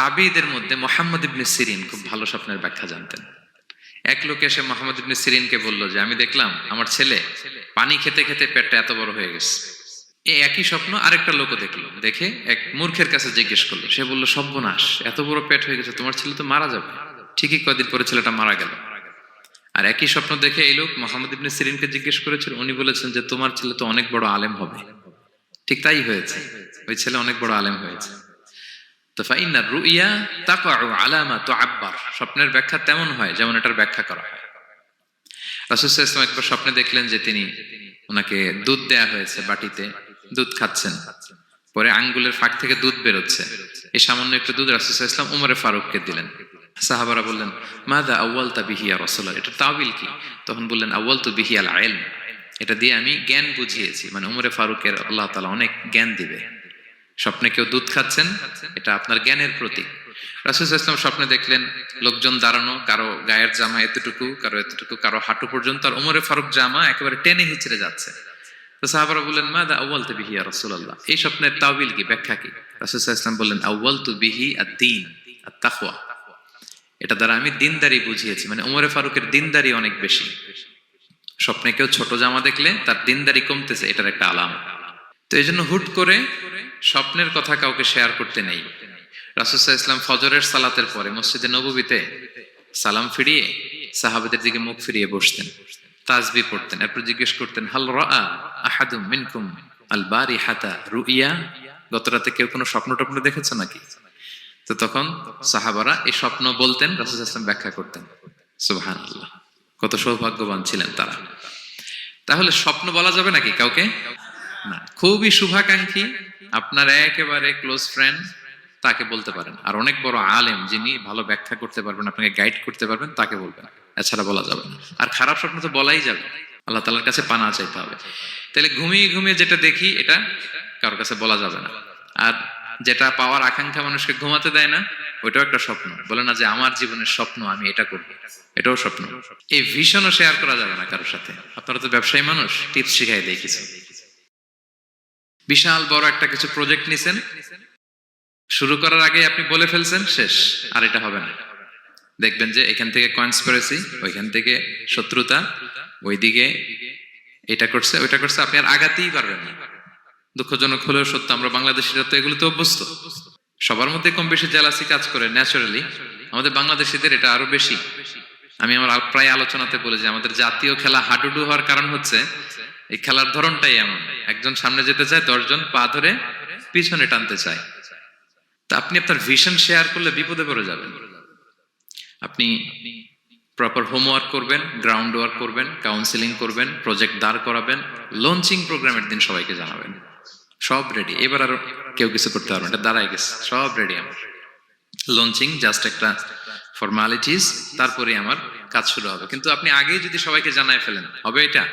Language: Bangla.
তাবিঈদের মধ্যে মুহাম্মদ ইবনে সিরিন খুব ভালো স্বপ্নের ব্যাখ্যা জানতেন। এক লোক এসে মুহাম্মদ ইবনে সিরিনকে বলল যে আমি দেখলাম আমার ছেলে পানি খেতে খেতে পেটটা এত বড় হয়ে গেছে। এই একই স্বপ্ন আরেকটা লোকও দেখলো, দেখে এক মূর্খের কাছে জিজ্ঞেস করলো। সে বলল, সর্বনাশ, এত বড় পেট হয়ে গেছে, তোমার ছেলে তো মারা যাবে। ঠিকই কয়েকদিন পরে ছেলেটা মারা গেল। আর একই স্বপ্ন দেখে এই লোক মুহাম্মদ ইবনে সিরিনকে জিজ্ঞেস করেছিল, উনি বলেছেন যে তোমার ছেলে তো অনেক বড় আলেম হবে। ঠিক তাই হয়েছে, ওই ছেলে অনেক বড় আলেম হয়েছে। তো ফাইন্না রুইয়া তাকাউ আলা মা তুআব্বার, স্বপ্নের ব্যাখ্যা তেমন হয় যেমন এটার ব্যাখ্যা করা হয়। রাসূল সাল্লাল্লাহু আলাইহি ওয়াসাল্লাম একবার স্বপ্নে দেখলেন যে তিনি ওনাকে দুধ দেয়া হয়েছে, বাটিতে দুধ খাচ্ছেন, পরে আঙ্গুলের ফাঁক থেকে দুধ বেরোচ্ছে। এই সামান্য একটু দুধ রাসূল সাল্লাল্লাহু আলাইহি ওয়াসাল্লাম উমরে ফারুককে দিলেন। সাহাবারা বললেন, মাযা আউয়ালতা বিহি ইয়া রাসূলুল্লাহ, এটা তাওয়িল কি? তখন বললেন, আউয়ালতু বিহি আল ইলম, এটা দিয়ে আমি জ্ঞান বুঝিয়েছি। মানে উমরে ফারুকের আল্লাহ তাআলা অনেক জ্ঞান দিবে। স্বপ্নে কেউ দুধ খাচ্ছেন, এটা আপনার জ্ঞানের প্রতীক। রাসূল সাল্লাল্লাহু আলাইহি ওয়াসাল্লাম স্বপ্নে দেখলেন লোকজন দাঁড়ানো, কারো গায়ের জামা এতটুকু, কারো এতটুকু, কারো হাঁটু পর্যন্ত, আর উমরে ফারুক জামা একেবারে টেনে হিচড়ে যাচ্ছে। তো সাহাবারা বললেন, মাযা আউয়ালতু বিহি ইয়া রাসূলুল্লাহ, এই স্বপ্নের তাওয়িল কি, ব্যাখ্যা কি? রাসূল সাল্লাল্লাহু আলাইহি ওয়াসাল্লাম বললেন, আউয়ালতু বিহি আদ-দীন আত-তাকওয়া, এটা দ্বারা আমি দিনদারি বুঝিয়েছি। মানে উমরে ফারুকের দিনদারি অনেক বেশি। স্বপ্নে কেউ ছোট জামা দেখলে তার দিনদারি কমতেছে, এটার একটা আলামত। তো এই জন্য হুট করে স্বপ্নের কথা কাউকে শেয়ার করতে নেই। রাসূল সাল্লাল্লাহু আলাইহি ওয়াসাল্লাম ফজরের সালাতের পরে মসজিদে নববীতে সালাম ফিরিয়ে সাহাবাদের দিকে মুখ ফিরিয়ে বসতেন, তাসবিহ পড়তেন, এরপর জিজ্ঞেস করতেন, হাল রাআ আহাদুম মিনকুম আল বারিহাতা রুইয়া, গত রাতে কেউ কোনো স্বপ্ন টপ্ন দেখেছে নাকি? তো তখন সাহাবারা এই স্বপ্ন বলতেন, রাসূল সাল্লাল্লাহু আলাইহি ওয়াসাল্লাম ব্যাখ্যা করতেন। সুবহানাল্লাহ, কত সৌভাগ্যবান ছিলেন তারা। তাহলে স্বপ্ন বলা যাবে নাকি কাউকে? না। খুবই শুভাকাঙ্ক্ষী, আপনার একেবারে ক্লোজ ফ্রেন্ড, তাকে বলতে পারেন। আর অনেক বড় আলেম যিনি ভালো ব্যাখ্যা করতে পারবেন, আপনাকে গাইড করতে পারবেন, তাকে বলবেন। এছাড়া বলা যাবে না। আর খারাপ স্বপ্ন তো বলাই যাবে, আল্লাহ তাআলার কাছে পানা চাইতে হবে। তাহলে ঘুমিয়ে ঘুমিয়ে যেটা দেখি এটা কারোর কাছে বলা যাবে না। আর যেটা পাওয়ার আকাঙ্ক্ষা মানুষকে ঘুমাতে দেয় না, ওইটাও একটা স্বপ্ন। বলে না যে আমার জীবনের স্বপ্ন আমি এটা করব, এটাও স্বপ্ন। এই ভিশনও শেয়ার করা যাবে না কারোর সাথে। আপনারা তো ব্যবসায়ী মানুষ, টিপস শিখাই দেয় কিছু। বিশাল বড় একটা কিছু প্রজেক্ট নিছেন, শুরু করার আগে আপনি বলে ফেলছেন, শেষ, আর এটা হবে না। দেখবেন যে এখান থেকে কনস্পিরেসি, ওইখান থেকে শত্রুতা, ওইদিকে এটা করছে ওইটা করছে, আপনি আর আগাতেই পারবেন না। দুঃখজনক হলেও সত্য, আমরা বাংলাদেশিরা তো এগুলোতে অভ্যস্ত। সবার মধ্যে কম বেশি জেলাসি কাজ করে ন্যাচারালি, আমাদের বাংলাদেশিদের এটা আরো বেশি। আমি আমার প্রায় আলোচনাতে বলি যে আমাদের জাতীয় খেলা হাডুডু হওয়ার কারণ হচ্ছে এই খেলার ধরনটাই এমন, একজন সামনে যেতে চায়, 10 জন পা ধরে পিছনে টানতে চায়। তা আপনি আপনার ভিশন শেয়ার করলে বিপদে পড়ে যাবেন। আপনি প্রপার হোমওয়ার্ক করবেন, গ্রাউন্ড ওয়ার্ক করবেন, কাউন্সিলিং করবেন, প্রজেক্ট দাঁড় করাবেন, লঞ্চিং প্রোগ্রামের দিন সবাইকে জানাবেন। সব রেডি, এবার আর কেউ কিছু করতে পারবেন, এটা দাঁড়ায় গেছে, সব রেডি আমার। লঞ্চিং জাস্ট একটা ফর্মালিটিস, তারপরে আমার কাজ শুরু হবে। কিন্তু আপনি আগেই যদি সবাইকে জানায় ফেলেন, হবে এটা?